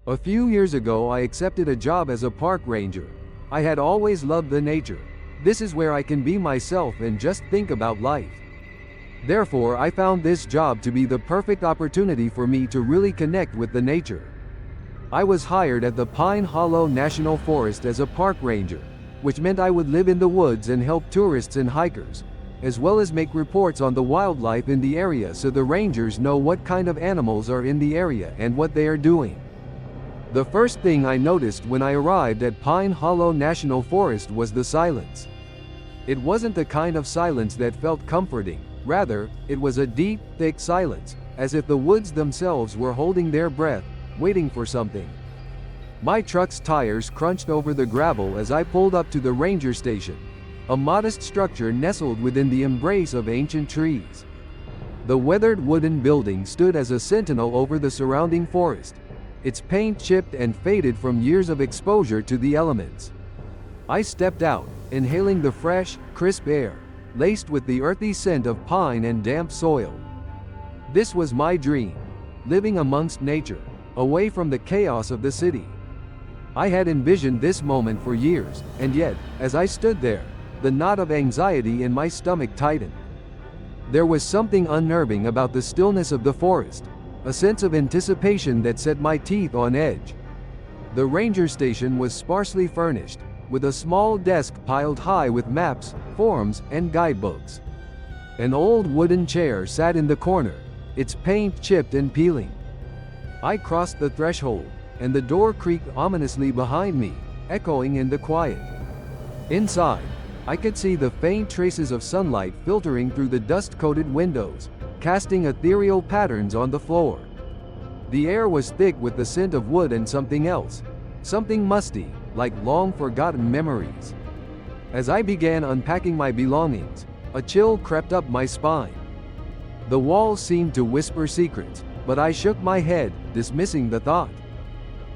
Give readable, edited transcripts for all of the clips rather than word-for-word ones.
A few years ago I accepted a job as a park ranger. I had always loved the nature. This is where I can be myself and just think about life. Therefore, I found this job to be the perfect opportunity for me to really connect with the nature. I was hired at the Pine Hollow National Forest as a park ranger, which meant I would live in the woods and help tourists and hikers, as well as make reports on the wildlife in the area so the rangers know what kind of animals are in the area and what they are doing. The first thing I noticed when I arrived at Pine Hollow National Forest was the silence. It wasn't the kind of silence that felt comforting. Rather, it was a deep, thick silence, as if the woods themselves were holding their breath, waiting for something. My truck's tires crunched over the gravel as I pulled up to the ranger station, a modest structure nestled within the embrace of ancient trees. The weathered wooden building stood as a sentinel over the surrounding forest, its paint chipped and faded from years of exposure to the elements. I stepped out, inhaling the fresh, crisp air, laced with the earthy scent of pine and damp soil. This was my dream, living amongst nature, away from the chaos of the city. I had envisioned this moment for years, and yet, as I stood there, the knot of anxiety in my stomach tightened. There was something unnerving about the stillness of the forest, a sense of anticipation that set my teeth on edge. The ranger station was sparsely furnished, with a small desk piled high with maps, forms, and guidebooks. An old wooden chair sat in the corner, its paint chipped and peeling. I crossed the threshold, and the door creaked ominously behind me, echoing in the quiet. Inside, I could see the faint traces of sunlight filtering through the dust-coated windows, casting ethereal patterns on the floor. The air was thick with the scent of wood and something else, something musty, like long-forgotten memories. As I began unpacking my belongings, a chill crept up my spine. The walls seemed to whisper secrets, but I shook my head, dismissing the thought.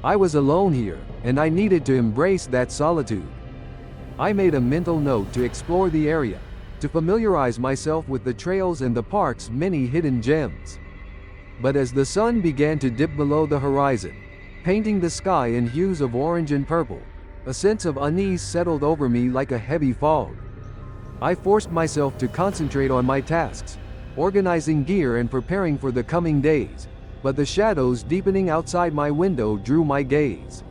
I was alone here, and I needed to embrace that solitude. I made a mental note to explore the area, to familiarize myself with the trails and the park's many hidden gems. But as the sun began to dip below the horizon, painting the sky in hues of orange and purple, a sense of unease settled over me like a heavy fog. I forced myself to concentrate on my tasks, organizing gear and preparing for the coming days, but the shadows deepening outside my window drew my gaze.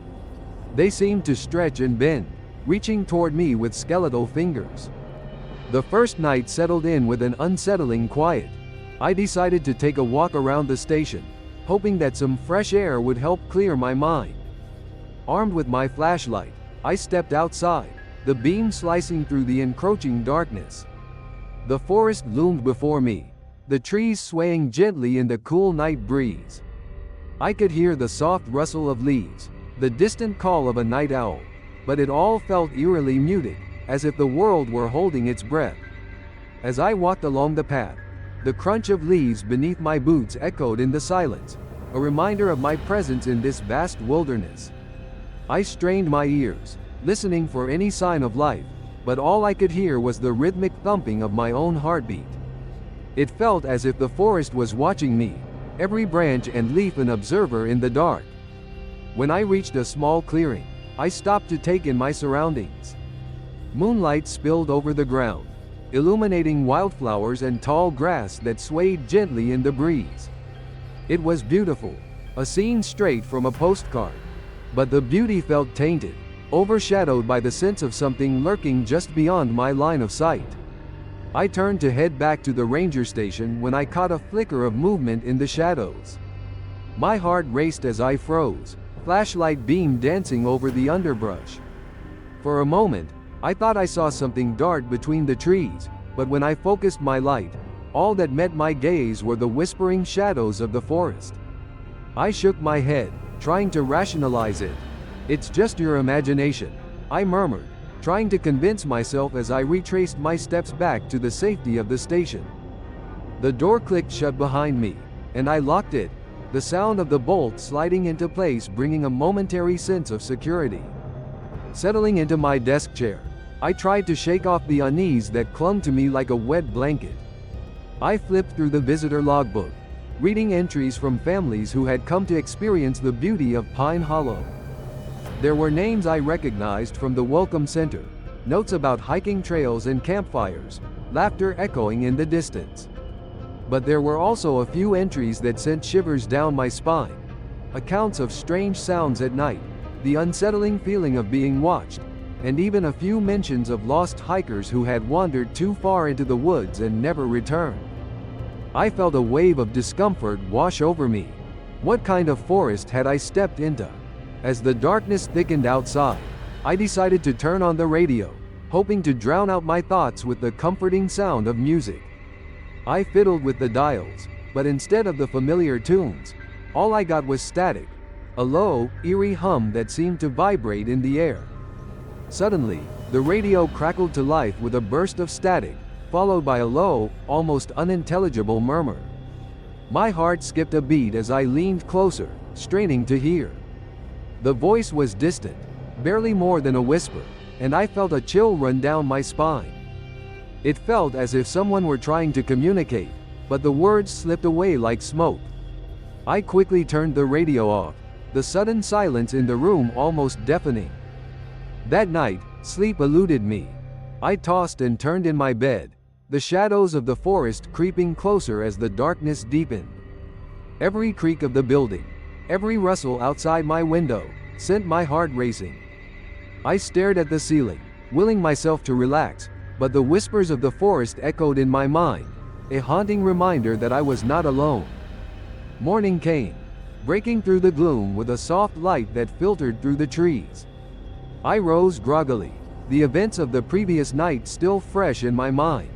They seemed to stretch and bend, reaching toward me with skeletal fingers. The first night settled in with an unsettling quiet. I decided to take a walk around the station, hoping that some fresh air would help clear my mind. Armed with my flashlight, I stepped outside, the beam slicing through the encroaching darkness. The forest loomed before me, the trees swaying gently in the cool night breeze. I could hear the soft rustle of leaves, the distant call of a night owl, but it all felt eerily muted, as if the world were holding its breath. As I walked along the path, the crunch of leaves beneath my boots echoed in the silence, a reminder of my presence in this vast wilderness. I strained my ears, listening for any sign of life, but all I could hear was the rhythmic thumping of my own heartbeat. It felt as if the forest was watching me, every branch and leaf an observer in the dark. When I reached a small clearing, I stopped to take in my surroundings. Moonlight spilled over the ground, illuminating wildflowers and tall grass that swayed gently in the breeze. It was beautiful, a scene straight from a postcard. But the beauty felt tainted, overshadowed by the sense of something lurking just beyond my line of sight. I turned to head back to the ranger station when I caught a flicker of movement in the shadows. My heart raced as I froze, flashlight beam dancing over the underbrush. For a moment, I thought I saw something dart between the trees, but when I focused my light, all that met my gaze were the whispering shadows of the forest. I shook my head, trying to rationalize it. "It's just your imagination," I murmured, trying to convince myself as I retraced my steps back to the safety of the station. The door clicked shut behind me, and I locked it, the sound of the bolt sliding into place bringing a momentary sense of security. Settling into my desk chair, I tried to shake off the unease that clung to me like a wet blanket. I flipped through the visitor logbook, reading entries from families who had come to experience the beauty of Pine Hollow. There were names I recognized from the Welcome Center, notes about hiking trails and campfires, laughter echoing in the distance. But there were also a few entries that sent shivers down my spine. Accounts of strange sounds at night, the unsettling feeling of being watched, and even a few mentions of lost hikers who had wandered too far into the woods and never returned. I felt a wave of discomfort wash over me. What kind of forest had I stepped into? As the darkness thickened outside, I decided to turn on the radio, hoping to drown out my thoughts with the comforting sound of music. I fiddled with the dials, but instead of the familiar tunes, all I got was static, a low, eerie hum that seemed to vibrate in the air. Suddenly, the radio crackled to life with a burst of static, followed by a low, almost unintelligible murmur. My heart skipped a beat as I leaned closer, straining to hear. The voice was distant, barely more than a whisper, and I felt a chill run down my spine. It felt as if someone were trying to communicate, but the words slipped away like smoke. I quickly turned the radio off, the sudden silence in the room almost deafening. That night, sleep eluded me. I tossed and turned in my bed, the shadows of the forest creeping closer as the darkness deepened. Every creak of the building, every rustle outside my window, sent my heart racing. I stared at the ceiling, willing myself to relax, but the whispers of the forest echoed in my mind, a haunting reminder that I was not alone. Morning came, breaking through the gloom with a soft light that filtered through the trees. I rose groggily, the events of the previous night still fresh in my mind.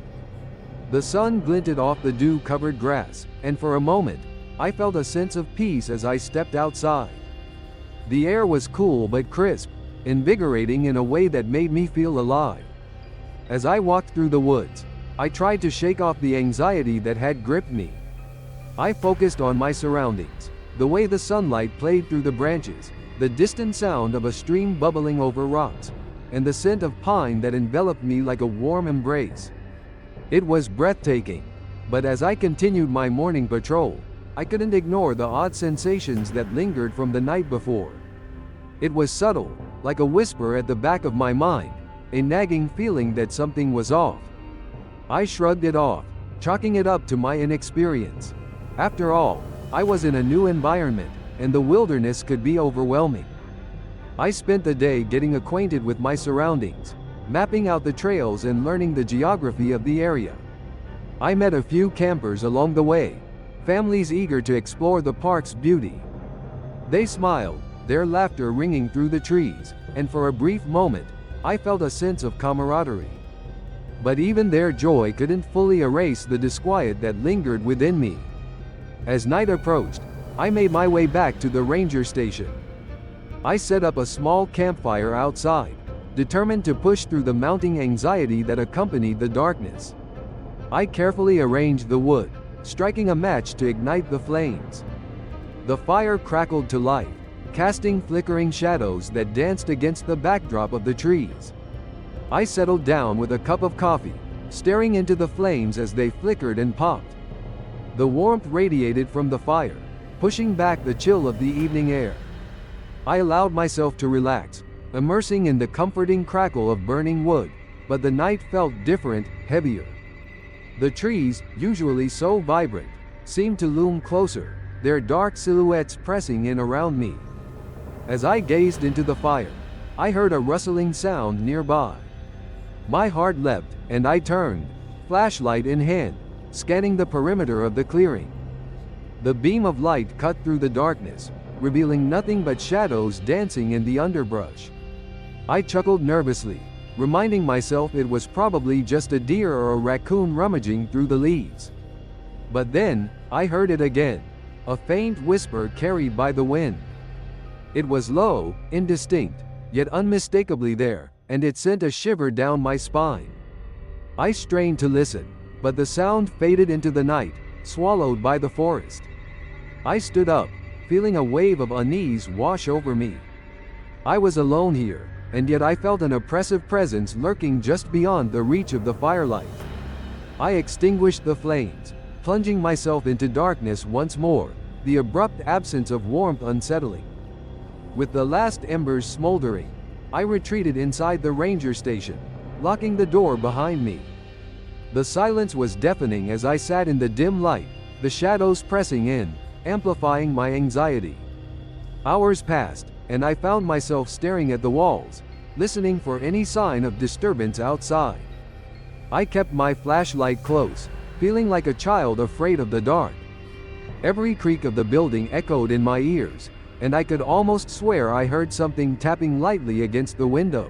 The sun glinted off the dew-covered grass, and for a moment, I felt a sense of peace as I stepped outside. The air was cool but crisp, invigorating in a way that made me feel alive. As I walked through the woods, I tried to shake off the anxiety that had gripped me. I focused on my surroundings, the way the sunlight played through the branches, the distant sound of a stream bubbling over rocks, and the scent of pine that enveloped me like a warm embrace. It was breathtaking, but as I continued my morning patrol, I couldn't ignore the odd sensations that lingered from the night before. It was subtle, like a whisper at the back of my mind, a nagging feeling that something was off. I shrugged it off, chalking it up to my inexperience. After all, I was in a new environment, and the wilderness could be overwhelming. I spent the day getting acquainted with my surroundings, mapping out the trails and learning the geography of the area. I met a few campers along the way, families eager to explore the park's beauty. They smiled, their laughter ringing through the trees, and for a brief moment, I felt a sense of camaraderie. But even their joy couldn't fully erase the disquiet that lingered within me. As night approached, I made my way back to the ranger station. I set up a small campfire outside, determined to push through the mounting anxiety that accompanied the darkness. I carefully arranged the wood, striking a match to ignite the flames. The fire crackled to life, casting flickering shadows that danced against the backdrop of the trees. I settled down with a cup of coffee, staring into the flames as they flickered and popped. The warmth radiated from the fire, pushing back the chill of the evening air. I allowed myself to relax, immersing in the comforting crackle of burning wood, but the night felt different, heavier. The trees, usually so vibrant, seemed to loom closer, their dark silhouettes pressing in around me. As I gazed into the fire, I heard a rustling sound nearby. My heart leapt, and I turned, flashlight in hand, scanning the perimeter of the clearing. The beam of light cut through the darkness, revealing nothing but shadows dancing in the underbrush. I chuckled nervously, reminding myself it was probably just a deer or a raccoon rummaging through the leaves. But then, I heard it again, a faint whisper carried by the wind. It was low, indistinct, yet unmistakably there, and it sent a shiver down my spine. I strained to listen, but the sound faded into the night, swallowed by the forest. I stood up, feeling a wave of unease wash over me. I was alone here, and yet I felt an oppressive presence lurking just beyond the reach of the firelight. I extinguished the flames, plunging myself into darkness once more, the abrupt absence of warmth unsettling. With the last embers smoldering, I retreated inside the ranger station, locking the door behind me. The silence was deafening as I sat in the dim light, the shadows pressing in, amplifying my anxiety. Hours passed, and I found myself staring at the walls, listening for any sign of disturbance outside. I kept my flashlight close, feeling like a child afraid of the dark. Every creak of the building echoed in my ears, and I could almost swear I heard something tapping lightly against the window.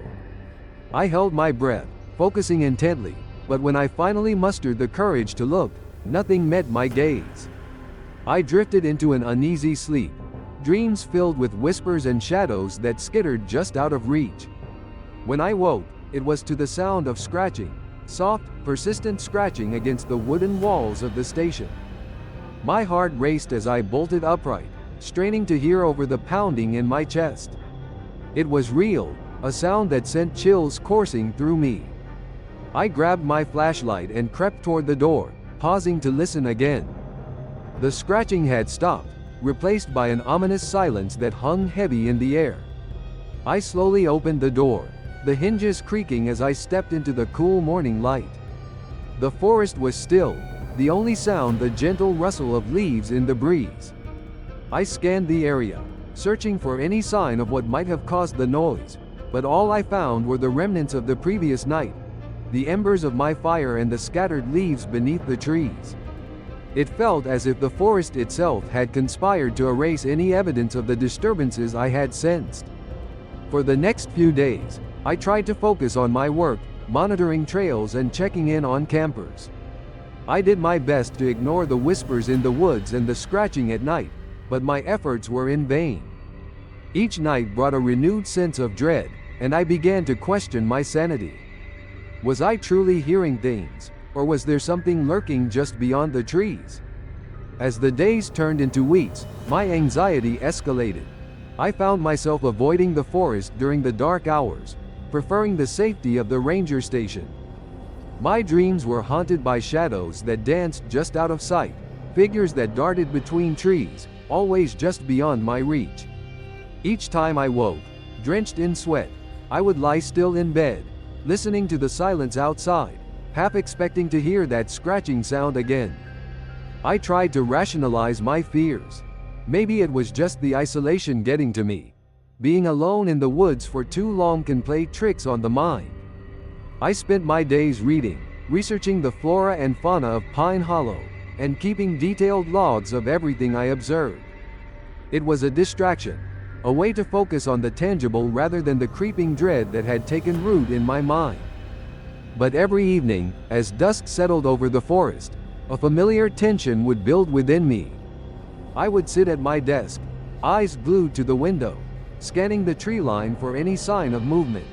I held my breath, focusing intently, but when I finally mustered the courage to look, nothing met my gaze. I drifted into an uneasy sleep, dreams filled with whispers and shadows that skittered just out of reach. When I woke, it was to the sound of scratching, soft, persistent scratching against the wooden walls of the station. My heart raced as I bolted upright, straining to hear over the pounding in my chest. It was real, a sound that sent chills coursing through me. I grabbed my flashlight and crept toward the door, pausing to listen again. The scratching had stopped, replaced by an ominous silence that hung heavy in the air. I slowly opened the door, the hinges creaking as I stepped into the cool morning light. The forest was still, the only sound the gentle rustle of leaves in the breeze. I scanned the area, searching for any sign of what might have caused the noise, but all I found were the remnants of the previous night, the embers of my fire and the scattered leaves beneath the trees. It felt as if the forest itself had conspired to erase any evidence of the disturbances I had sensed. For the next few days, I tried to focus on my work, monitoring trails and checking in on campers. I did my best to ignore the whispers in the woods and the scratching at night, but my efforts were in vain. Each night brought a renewed sense of dread, and I began to question my sanity. Was I truly hearing things, or was there something lurking just beyond the trees? As the days turned into weeks, my anxiety escalated. I found myself avoiding the forest during the dark hours, preferring the safety of the ranger station. My dreams were haunted by shadows that danced just out of sight, figures that darted between trees, always just beyond my reach. Each time I woke, drenched in sweat, I would lie still in bed, listening to the silence outside, half expecting to hear that scratching sound again. I tried to rationalize my fears. Maybe it was just the isolation getting to me. Being alone in the woods for too long can play tricks on the mind. I spent my days reading, researching the flora and fauna of Pine Hollow, and keeping detailed logs of everything I observed. It was a distraction, a way to focus on the tangible rather than the creeping dread that had taken root in my mind. But every evening, as dusk settled over the forest, a familiar tension would build within me. I would sit at my desk, eyes glued to the window, scanning the tree line for any sign of movement.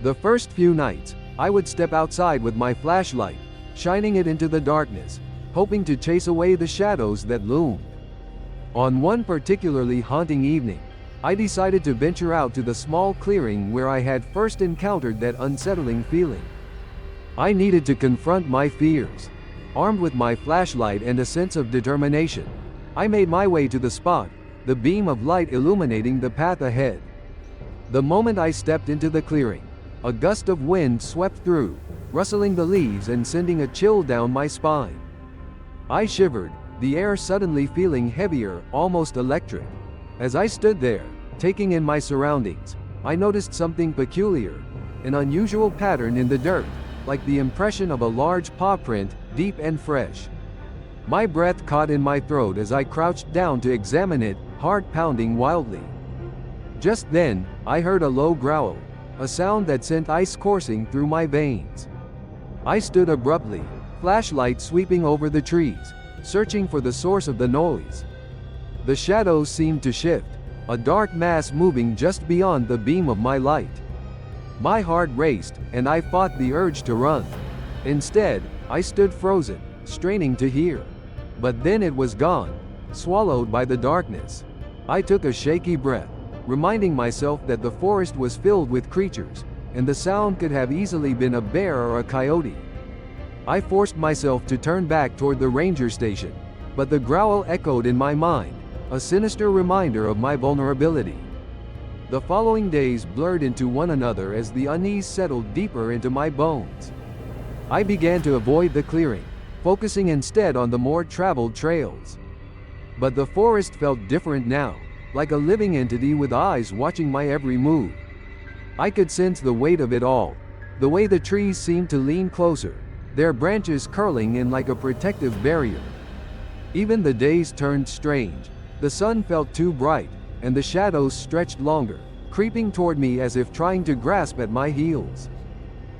The first few nights, I would step outside with my flashlight, shining it into the darkness, hoping to chase away the shadows that loomed. On one particularly haunting evening, I decided to venture out to the small clearing where I had first encountered that unsettling feeling. I needed to confront my fears. Armed with my flashlight and a sense of determination, I made my way to the spot, the beam of light illuminating the path ahead. The moment I stepped into the clearing, a gust of wind swept through, rustling the leaves and sending a chill down my spine. I shivered, the air suddenly feeling heavier, almost electric. As I stood there, taking in my surroundings, I noticed something peculiar, an unusual pattern in the dirt, like the impression of a large paw print, deep and fresh. My breath caught in my throat as I crouched down to examine it, heart pounding wildly. Just then, I heard a low growl, a sound that sent ice coursing through my veins. I stood abruptly, flashlight sweeping over the trees, searching for the source of the noise. The shadows seemed to shift, a dark mass moving just beyond the beam of my light. My heart raced, and I fought the urge to run. Instead, I stood frozen, straining to hear. But then it was gone, swallowed by the darkness. I took a shaky breath, reminding myself that the forest was filled with creatures, and the sound could have easily been a bear or a coyote. I forced myself to turn back toward the ranger station, but the growl echoed in my mind, a sinister reminder of my vulnerability. The following days blurred into one another as the unease settled deeper into my bones. I began to avoid the clearing, focusing instead on the more traveled trails. But the forest felt different now, like a living entity with eyes watching my every move. I could sense the weight of it all, the way the trees seemed to lean closer, their branches curling in like a protective barrier. Even the days turned strange. The sun felt too bright, and the shadows stretched longer, creeping toward me as if trying to grasp at my heels.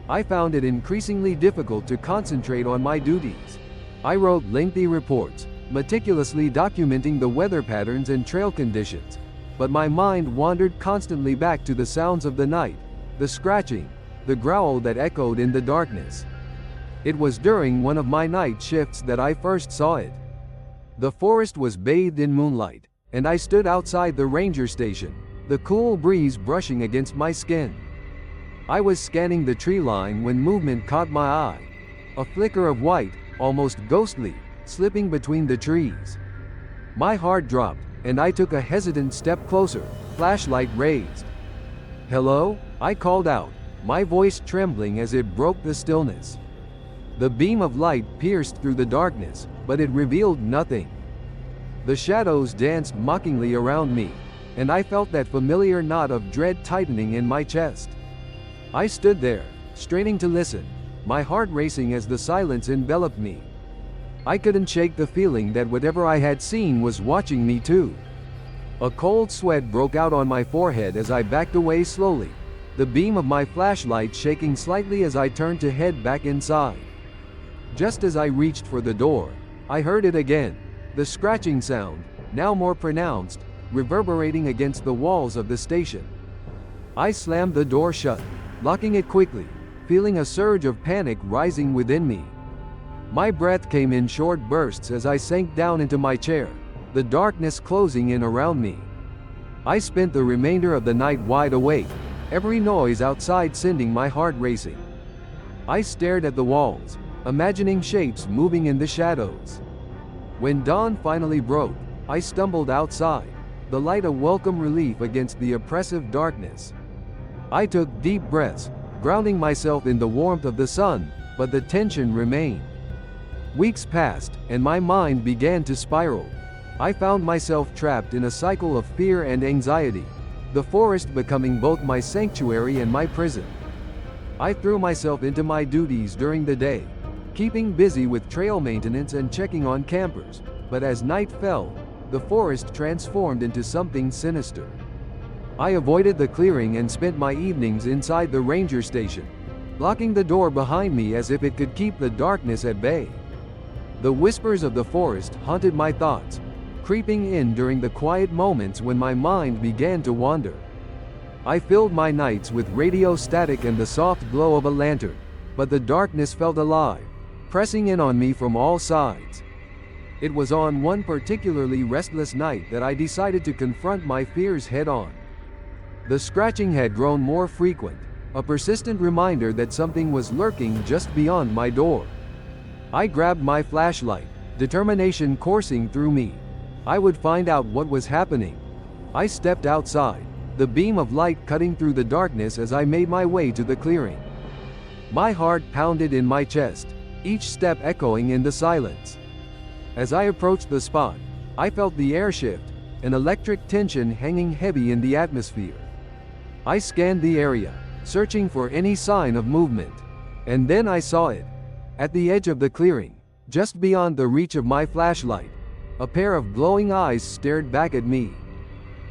I found it increasingly difficult to concentrate on my duties. I wrote lengthy reports, meticulously documenting the weather patterns and trail conditions, but my mind wandered constantly back to the sounds of the night, the scratching, the growl that echoed in the darkness. It was during one of my night shifts that I first saw it. The forest was bathed in moonlight, and I stood outside the ranger station, the cool breeze brushing against my skin. I was scanning the tree line when movement caught my eye. A flicker of white, almost ghostly, slipping between the trees. My heart dropped, and I took a hesitant step closer, flashlight raised. "Hello?" I called out, my voice trembling as it broke the stillness. The beam of light pierced through the darkness, but it revealed nothing. The shadows danced mockingly around me, and I felt that familiar knot of dread tightening in my chest. I stood there, straining to listen, my heart racing as the silence enveloped me. I couldn't shake the feeling that whatever I had seen was watching me too. A cold sweat broke out on my forehead as I backed away slowly, the beam of my flashlight shaking slightly as I turned to head back inside. Just as I reached for the door, I heard it again, the scratching sound, now more pronounced, reverberating against the walls of the station. I slammed the door shut, locking it quickly, feeling a surge of panic rising within me. My breath came in short bursts as I sank down into my chair, the darkness closing in around me. I spent the remainder of the night wide awake, every noise outside sending my heart racing. I stared at the walls, imagining shapes moving in the shadows. When dawn finally broke, I stumbled outside, the light a welcome relief against the oppressive darkness. I took deep breaths, grounding myself in the warmth of the sun, but the tension remained. Weeks passed, and my mind began to spiral. I found myself trapped in a cycle of fear and anxiety, the forest becoming both my sanctuary and my prison. I threw myself into my duties during the day, keeping busy with trail maintenance and checking on campers, but as night fell, the forest transformed into something sinister. I avoided the clearing and spent my evenings inside the ranger station, locking the door behind me as if it could keep the darkness at bay. The whispers of the forest haunted my thoughts, creeping in during the quiet moments when my mind began to wander. I filled my nights with radio static and the soft glow of a lantern, but the darkness felt alive, pressing in on me from all sides. It was on one particularly restless night that I decided to confront my fears head-on. The scratching had grown more frequent, a persistent reminder that something was lurking just beyond my door. I grabbed my flashlight, determination coursing through me. I would find out what was happening. I stepped outside, the beam of light cutting through the darkness as I made my way to the clearing. My heart pounded in my chest, each step echoing in the silence. As I approached the spot, I felt the air shift, an electric tension hanging heavy in the atmosphere. I scanned the area, searching for any sign of movement. And then I saw it. At the edge of the clearing, just beyond the reach of my flashlight, a pair of glowing eyes stared back at me.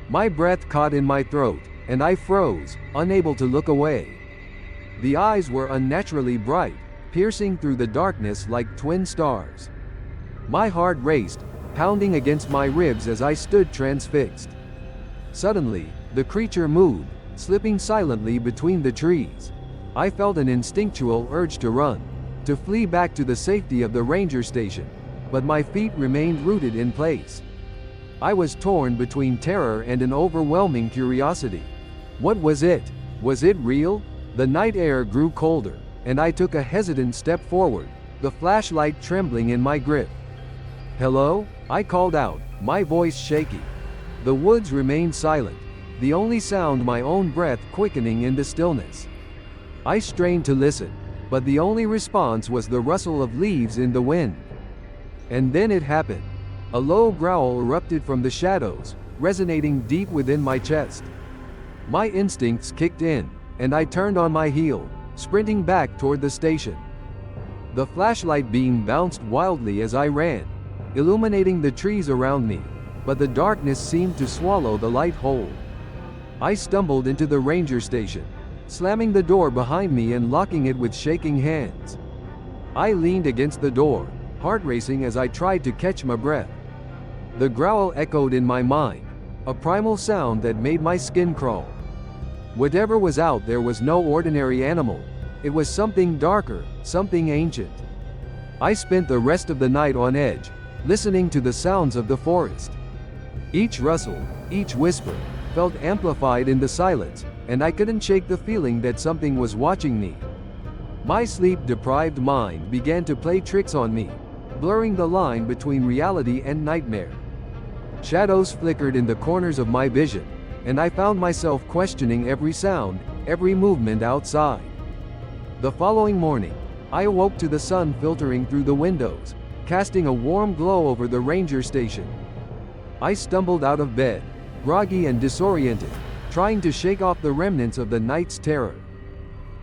My breath caught in my throat, and I froze, unable to look away. The eyes were unnaturally bright, piercing through the darkness like twin stars. My heart raced, pounding against my ribs as I stood transfixed. Suddenly, the creature moved, slipping silently between the trees. I felt an instinctual urge to run, to flee back to the safety of the ranger station, but my feet remained rooted in place. I was torn between terror and an overwhelming curiosity. What was it? Was it real? The night air grew colder, and I took a hesitant step forward, the flashlight trembling in my grip. "Hello?" I called out, my voice shaky. The woods remained silent, the only sound my own breath quickening in the stillness. I strained to listen, but the only response was the rustle of leaves in the wind. And then it happened. A low growl erupted from the shadows, resonating deep within my chest. My instincts kicked in, and I turned on my heel, sprinting back toward the station. The flashlight beam bounced wildly as I ran, illuminating the trees around me, but the darkness seemed to swallow the light whole. I stumbled into the ranger station, slamming the door behind me and locking it with shaking hands. I leaned against the door, heart racing as I tried to catch my breath. The growl echoed in my mind, a primal sound that made my skin crawl. Whatever was out there was no ordinary animal. It was something darker, something ancient. I spent the rest of the night on edge, listening to the sounds of the forest. Each rustle, each whisper, felt amplified in the silence, and I couldn't shake the feeling that something was watching me. My sleep-deprived mind began to play tricks on me, blurring the line between reality and nightmare. Shadows flickered in the corners of my vision, and I found myself questioning every sound, every movement outside. The following morning, I awoke to the sun filtering through the windows, casting a warm glow over the ranger station. I stumbled out of bed, groggy and disoriented, trying to shake off the remnants of the night's terror.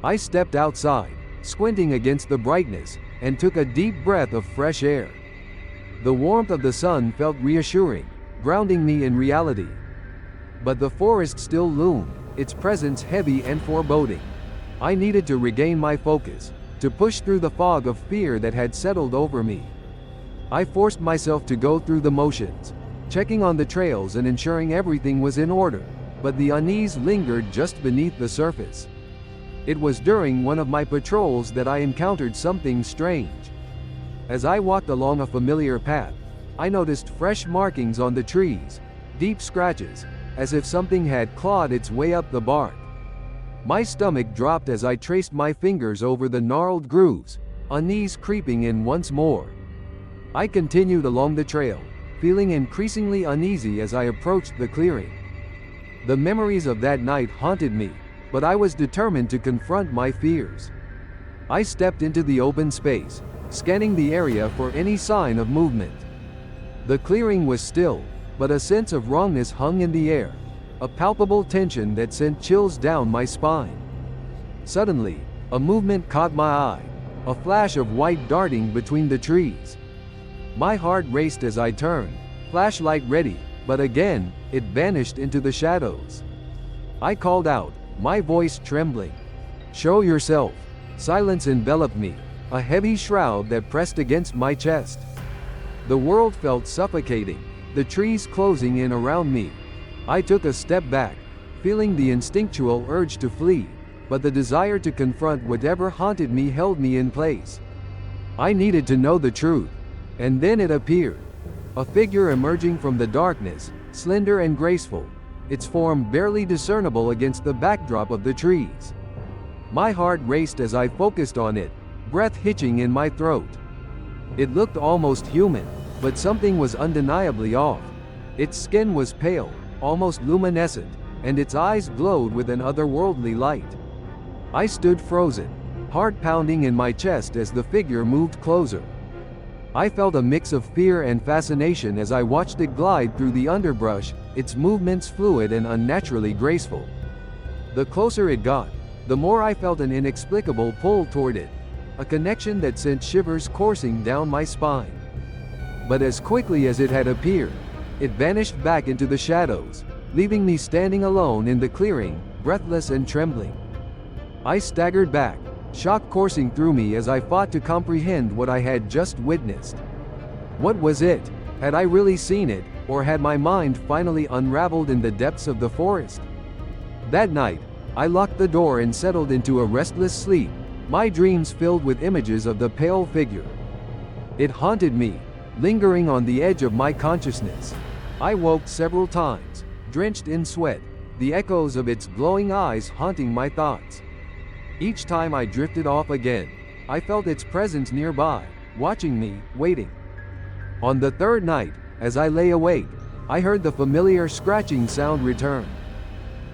I stepped outside, squinting against the brightness, and took a deep breath of fresh air. The warmth of the sun felt reassuring, grounding me in reality. But the forest still loomed, its presence heavy and foreboding. I needed to regain my focus, to push through the fog of fear that had settled over me. I forced myself to go through the motions, checking on the trails and ensuring everything was in order, but the unease lingered just beneath the surface. It was during one of my patrols that I encountered something strange. As I walked along a familiar path, I noticed fresh markings on the trees, deep scratches, as if something had clawed its way up the bark. My stomach dropped as I traced my fingers over the gnarled grooves, unease creeping in once more. I continued along the trail, feeling increasingly uneasy as I approached the clearing. The memories of that night haunted me, but I was determined to confront my fears. I stepped into the open space, scanning the area for any sign of movement. The clearing was still, but a sense of wrongness hung in the air, a palpable tension that sent chills down my spine. Suddenly, a movement caught my eye, a flash of white darting between the trees. My heart raced as I turned, flashlight ready, but again, it vanished into the shadows. I called out, my voice trembling. "Show yourself." Silence enveloped me, a heavy shroud that pressed against my chest. The world felt suffocating, the trees closing in around me. I took a step back, feeling the instinctual urge to flee, but the desire to confront whatever haunted me held me in place. I needed to know the truth. And then it appeared. A figure emerging from the darkness, slender and graceful, its form barely discernible against the backdrop of the trees. My heart raced as I focused on it, breath hitching in my throat. It looked almost human, but something was undeniably off. Its skin was pale, almost luminescent, and its eyes glowed with an otherworldly light. I stood frozen, heart pounding in my chest as the figure moved closer. I felt a mix of fear and fascination as I watched it glide through the underbrush, its movements fluid and unnaturally graceful. The closer it got, the more I felt an inexplicable pull toward it, a connection that sent shivers coursing down my spine. But as quickly as it had appeared, it vanished back into the shadows, leaving me standing alone in the clearing, breathless and trembling. I staggered back, shock coursing through me as I fought to comprehend what I had just witnessed. What was it? Had I really seen it, or had my mind finally unraveled in the depths of the forest? That night, I locked the door and settled into a restless sleep, my dreams filled with images of the pale figure. It haunted me, lingering on the edge of my consciousness. I woke several times, drenched in sweat, the echoes of its glowing eyes haunting my thoughts. Each time I drifted off again, I felt its presence nearby, watching me, waiting. On the third night, as I lay awake, I heard the familiar scratching sound return.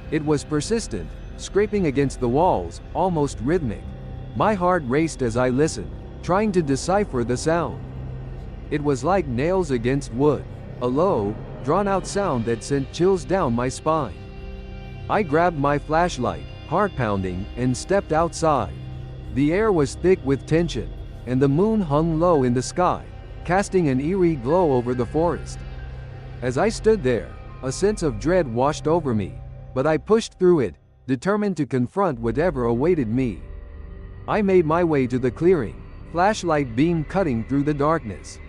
It was persistent, scraping against the walls, almost rhythmic. My heart raced as I listened, trying to decipher the sound. It was like nails against wood, a low, drawn-out sound that sent chills down my spine. I grabbed my flashlight, heart pounding, and stepped outside. The air was thick with tension, and the moon hung low in the sky, casting an eerie glow over the forest. As I stood there, a sense of dread washed over me, but I pushed through it, determined to confront whatever awaited me. I made my way to the clearing, flashlight beam cutting through the darkness.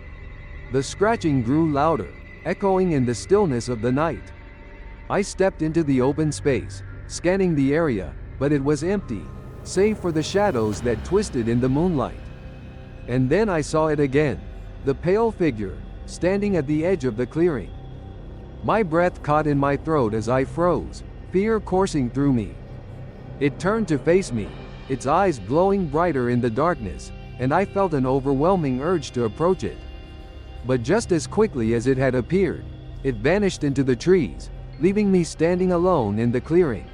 The scratching grew louder, echoing in the stillness of the night. I stepped into the open space, scanning the area, but it was empty, save for the shadows that twisted in the moonlight. And then I saw it again, the pale figure, standing at the edge of the clearing. My breath caught in my throat as I froze, fear coursing through me. It turned to face me, its eyes glowing brighter in the darkness, and I felt an overwhelming urge to approach it. But just as quickly as it had appeared, it vanished into the trees, leaving me standing alone in the clearing.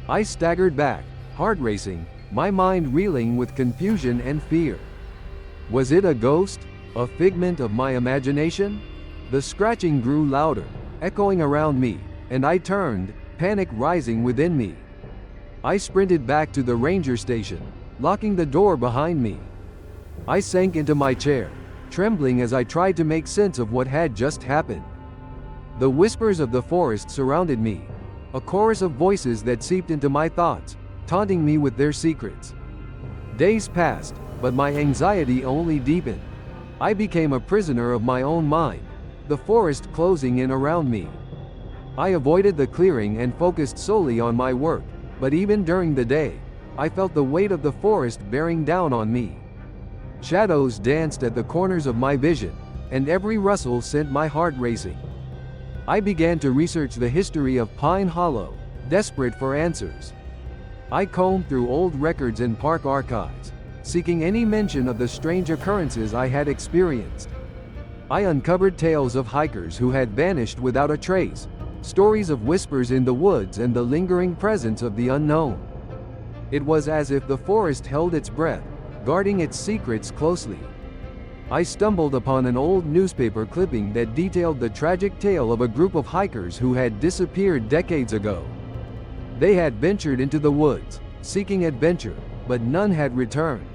I staggered back, heart racing, my mind reeling with confusion and fear. Was it a ghost, a figment of my imagination? The scratching grew louder, echoing around me, and I turned, panic rising within me. I sprinted back to the ranger station, locking the door behind me. I sank into my chair, trembling as I tried to make sense of what had just happened. The whispers of the forest surrounded me, a chorus of voices that seeped into my thoughts, taunting me with their secrets. Days passed, but my anxiety only deepened. I became a prisoner of my own mind, the forest closing in around me. I avoided the clearing and focused solely on my work, but even during the day, I felt the weight of the forest bearing down on me. Shadows danced at the corners of my vision, and every rustle sent my heart racing. I began to research the history of Pine Hollow, desperate for answers. I combed through old records and park archives, seeking any mention of the strange occurrences I had experienced. I uncovered tales of hikers who had vanished without a trace, stories of whispers in the woods and the lingering presence of the unknown. It was as if the forest held its breath, guarding its secrets closely. I stumbled upon an old newspaper clipping that detailed the tragic tale of a group of hikers who had disappeared decades ago. They had ventured into the woods, seeking adventure, but none had returned.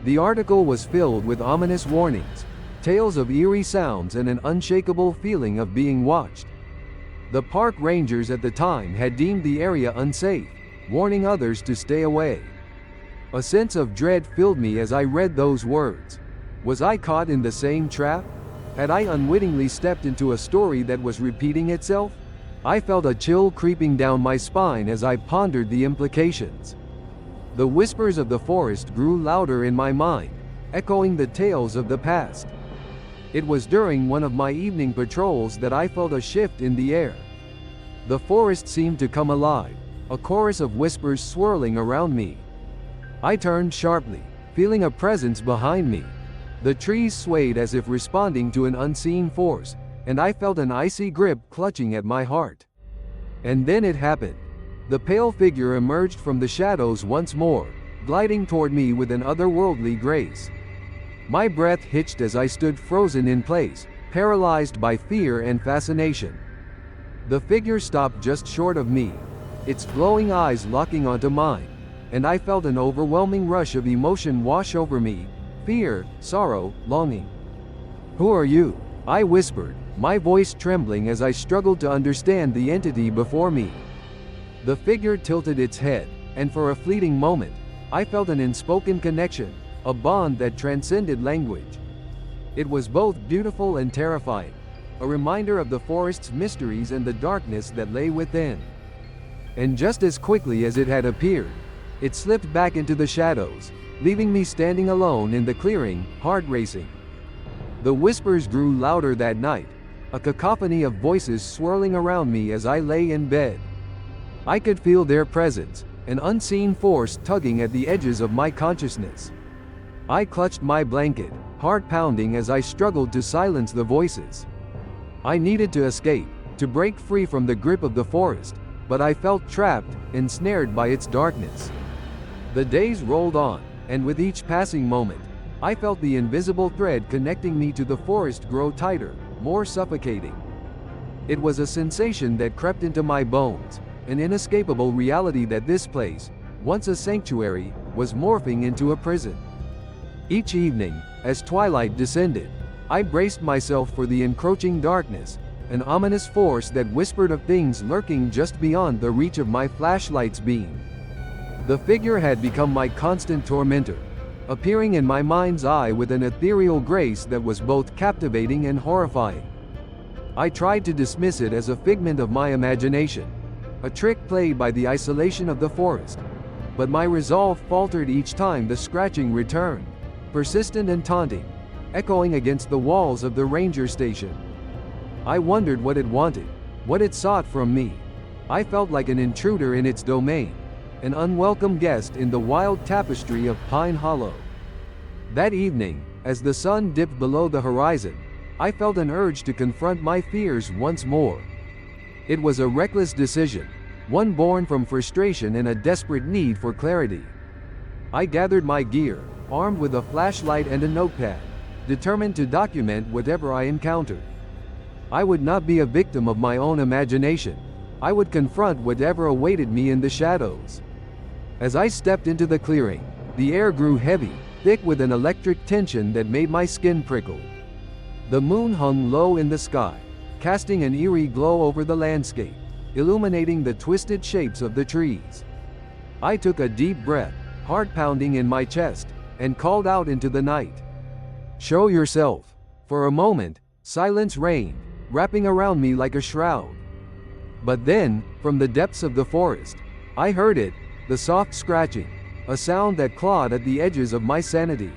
The article was filled with ominous warnings, tales of eerie sounds and an unshakable feeling of being watched. The park rangers at the time had deemed the area unsafe, warning others to stay away. A sense of dread filled me as I read those words. Was I caught in the same trap? Had I unwittingly stepped into a story that was repeating itself? I felt a chill creeping down my spine as I pondered the implications. The whispers of the forest grew louder in my mind, echoing the tales of the past. It was during one of my evening patrols that I felt a shift in the air. The forest seemed to come alive, a chorus of whispers swirling around me. I turned sharply, feeling a presence behind me. The trees swayed as if responding to an unseen force, and I felt an icy grip clutching at my heart. And then it happened. The pale figure emerged from the shadows once more, gliding toward me with an otherworldly grace. My breath hitched as I stood frozen in place, paralyzed by fear and fascination. The figure stopped just short of me, its glowing eyes locking onto mine, and I felt an overwhelming rush of emotion wash over me, fear, sorrow, longing. "Who are you?" I whispered, my voice trembling as I struggled to understand the entity before me. The figure tilted its head, and for a fleeting moment, I felt an unspoken connection, a bond that transcended language. It was both beautiful and terrifying, a reminder of the forest's mysteries and the darkness that lay within. And just as quickly as it had appeared, it slipped back into the shadows, leaving me standing alone in the clearing, heart racing. The whispers grew louder that night, a cacophony of voices swirling around me as I lay in bed. I could feel their presence, an unseen force tugging at the edges of my consciousness. I clutched my blanket, heart pounding as I struggled to silence the voices. I needed to escape, to break free from the grip of the forest, but I felt trapped, ensnared by its darkness. The days rolled on, and with each passing moment, I felt the invisible thread connecting me to the forest grow tighter, more suffocating. It was a sensation that crept into my bones, an inescapable reality that this place, once a sanctuary, was morphing into a prison. Each evening, as twilight descended, I braced myself for the encroaching darkness, an ominous force that whispered of things lurking just beyond the reach of my flashlight's beam. The figure had become my constant tormentor, appearing in my mind's eye with an ethereal grace that was both captivating and horrifying. I tried to dismiss it as a figment of my imagination, a trick played by the isolation of the forest, but my resolve faltered each time the scratching returned, persistent and taunting, echoing against the walls of the ranger station. I wondered what it wanted, what it sought from me. I felt like an intruder in its domain, an unwelcome guest in the wild tapestry of Pine Hollow. That evening, as the sun dipped below the horizon, I felt an urge to confront my fears once more. It was a reckless decision, one born from frustration and a desperate need for clarity. I gathered my gear, armed with a flashlight and a notepad, determined to document whatever I encountered. I would not be a victim of my own imagination. I would confront whatever awaited me in the shadows. As I stepped into the clearing, the air grew heavy, thick with an electric tension that made my skin prickle. The moon hung low in the sky, casting an eerie glow over the landscape, illuminating the twisted shapes of the trees. I took a deep breath, heart pounding in my chest, and called out into the night. "Show yourself." For a moment, silence reigned, wrapping around me like a shroud. But then, from the depths of the forest, I heard it, the soft scratching, a sound that clawed at the edges of my sanity.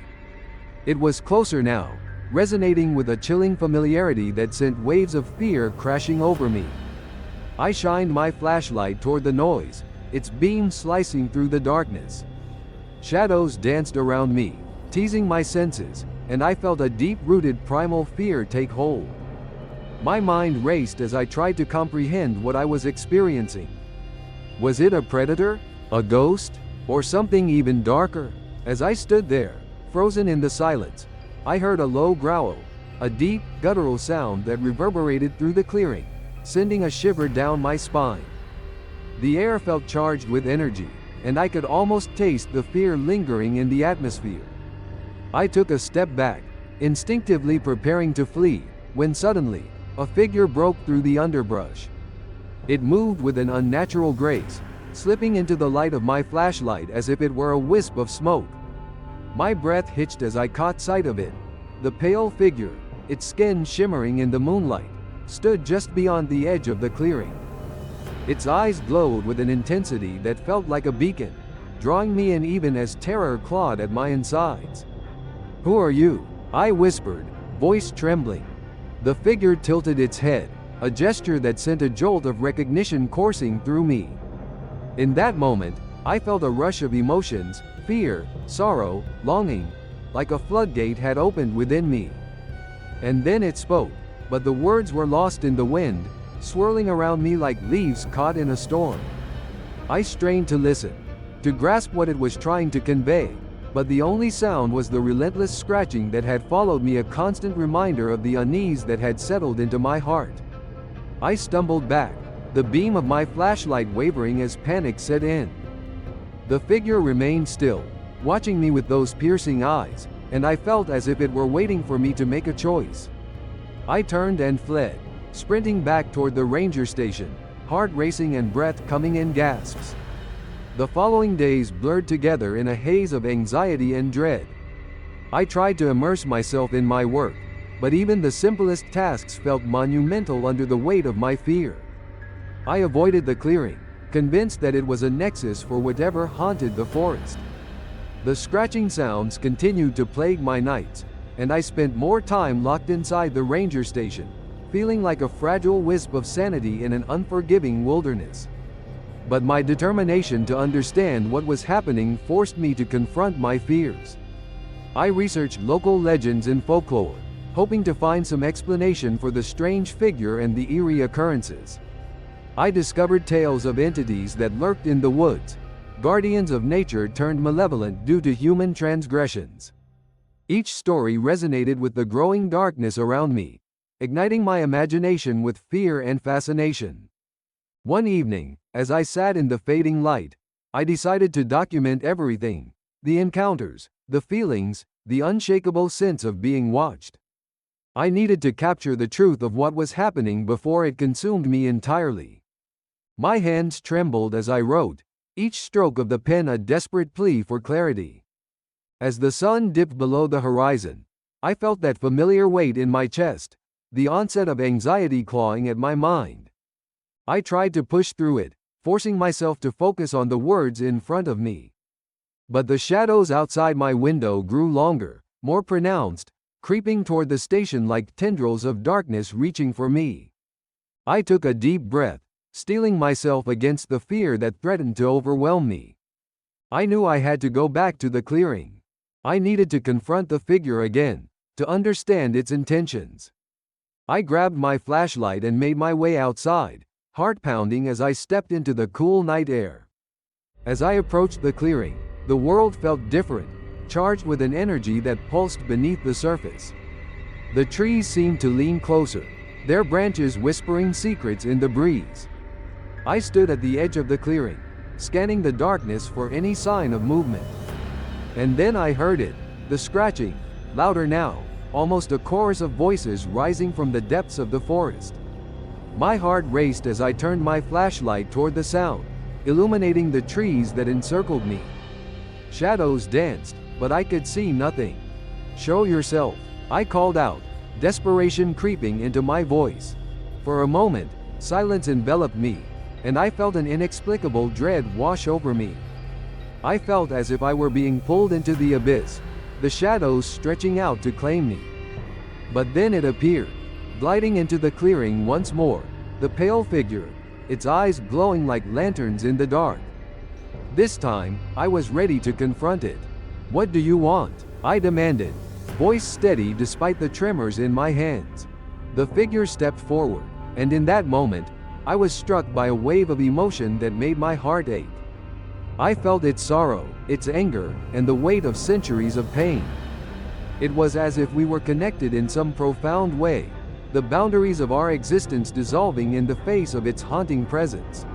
It was closer now, resonating with a chilling familiarity that sent waves of fear crashing over me. I shined my flashlight toward the noise, its beam slicing through the darkness. Shadows danced around me, teasing my senses, and I felt a deep-rooted primal fear take hold. My mind raced as I tried to comprehend what I was experiencing. Was it a predator, a ghost, or something even darker? As I stood there, frozen in the silence, I heard a low growl, a deep, guttural sound that reverberated through the clearing, sending a shiver down my spine. The air felt charged with energy, and I could almost taste the fear lingering in the atmosphere. I took a step back, instinctively preparing to flee, when suddenly, a figure broke through the underbrush. It moved with an unnatural grace, slipping into the light of my flashlight as if it were a wisp of smoke. My breath hitched as I caught sight of it. The pale figure, its skin shimmering in the moonlight, stood just beyond the edge of the clearing. Its eyes glowed with an intensity that felt like a beacon, drawing me in even as terror clawed at my insides. "Who are you?" I whispered, voice trembling. The figure tilted its head, a gesture that sent a jolt of recognition coursing through me. In that moment, I felt a rush of emotions, fear, sorrow, longing, like a floodgate had opened within me. And then it spoke, but the words were lost in the wind, swirling around me like leaves caught in a storm. I strained to listen, to grasp what it was trying to convey, but the only sound was the relentless scratching that had followed me, a constant reminder of the unease that had settled into my heart. I stumbled back, the beam of my flashlight wavering as panic set in. The figure remained still, watching me with those piercing eyes, and I felt as if it were waiting for me to make a choice. I turned and fled, sprinting back toward the ranger station, heart racing and breath coming in gasps. The following days blurred together in a haze of anxiety and dread. I tried to immerse myself in my work, but even the simplest tasks felt monumental under the weight of my fear. I avoided the clearing, convinced that it was a nexus for whatever haunted the forest. The scratching sounds continued to plague my nights, and I spent more time locked inside the ranger station, feeling like a fragile wisp of sanity in an unforgiving wilderness. But my determination to understand what was happening forced me to confront my fears. I researched local legends and folklore, hoping to find some explanation for the strange figure and the eerie occurrences. I discovered tales of entities that lurked in the woods, guardians of nature turned malevolent due to human transgressions. Each story resonated with the growing darkness around me, igniting my imagination with fear and fascination. One evening, as I sat in the fading light, I decided to document everything: the encounters, the feelings, the unshakable sense of being watched. I needed to capture the truth of what was happening before it consumed me entirely. My hands trembled as I wrote, each stroke of the pen a desperate plea for clarity. As the sun dipped below the horizon, I felt that familiar weight in my chest, the onset of anxiety clawing at my mind. I tried to push through it, forcing myself to focus on the words in front of me. But the shadows outside my window grew longer, more pronounced, creeping toward the station like tendrils of darkness reaching for me. I took a deep breath, steeling myself against the fear that threatened to overwhelm me. I knew I had to go back to the clearing. I needed to confront the figure again, to understand its intentions. I grabbed my flashlight and made my way outside, heart pounding as I stepped into the cool night air. As I approached the clearing, the world felt different, charged with an energy that pulsed beneath the surface. The trees seemed to lean closer, their branches whispering secrets in the breeze. I stood at the edge of the clearing, scanning the darkness for any sign of movement. And then I heard it, the scratching, louder now, almost a chorus of voices rising from the depths of the forest. My heart raced as I turned my flashlight toward the sound, illuminating the trees that encircled me. Shadows danced, but I could see nothing. "Show yourself," I called out, desperation creeping into my voice. For a moment, silence enveloped me, and I felt an inexplicable dread wash over me. I felt as if I were being pulled into the abyss, the shadows stretching out to claim me. But then it appeared, gliding into the clearing once more, the pale figure, its eyes glowing like lanterns in the dark. This time, I was ready to confront it. "What do you want?" I demanded, voice steady despite the tremors in my hands. The figure stepped forward, and in that moment, I was struck by a wave of emotion that made my heart ache. I felt its sorrow, its anger, and the weight of centuries of pain. It was as if we were connected in some profound way, the boundaries of our existence dissolving in the face of its haunting presence.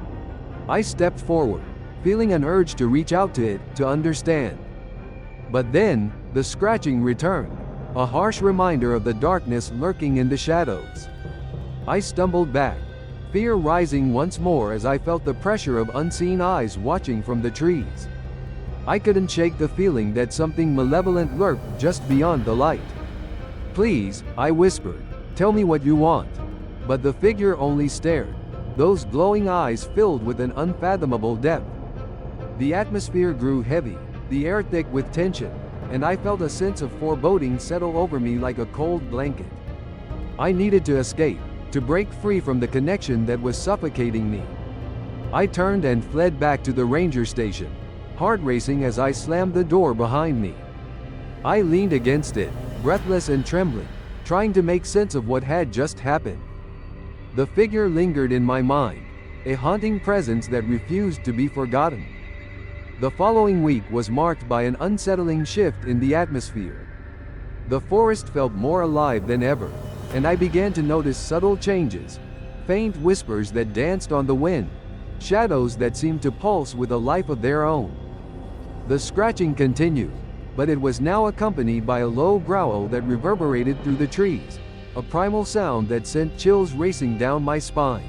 I stepped forward, feeling an urge to reach out to it, to understand. But then, the scratching returned, a harsh reminder of the darkness lurking in the shadows. I stumbled back, fear rising once more as I felt the pressure of unseen eyes watching from the trees. I couldn't shake the feeling that something malevolent lurked just beyond the light. "Please," I whispered, "tell me what you want." But the figure only stared, those glowing eyes filled with an unfathomable depth. The atmosphere grew heavy, the air thick with tension, and I felt a sense of foreboding settle over me like a cold blanket. I needed to escape, to break free from the connection that was suffocating me. I turned and fled back to the ranger station, heart racing as I slammed the door behind me. I leaned against it, breathless and trembling, trying to make sense of what had just happened. The figure lingered in my mind, a haunting presence that refused to be forgotten. The following week was marked by an unsettling shift in the atmosphere. The forest felt more alive than ever, and I began to notice subtle changes, faint whispers that danced on the wind, shadows that seemed to pulse with a life of their own. The scratching continued, but it was now accompanied by a low growl that reverberated through the trees, a primal sound that sent chills racing down my spine.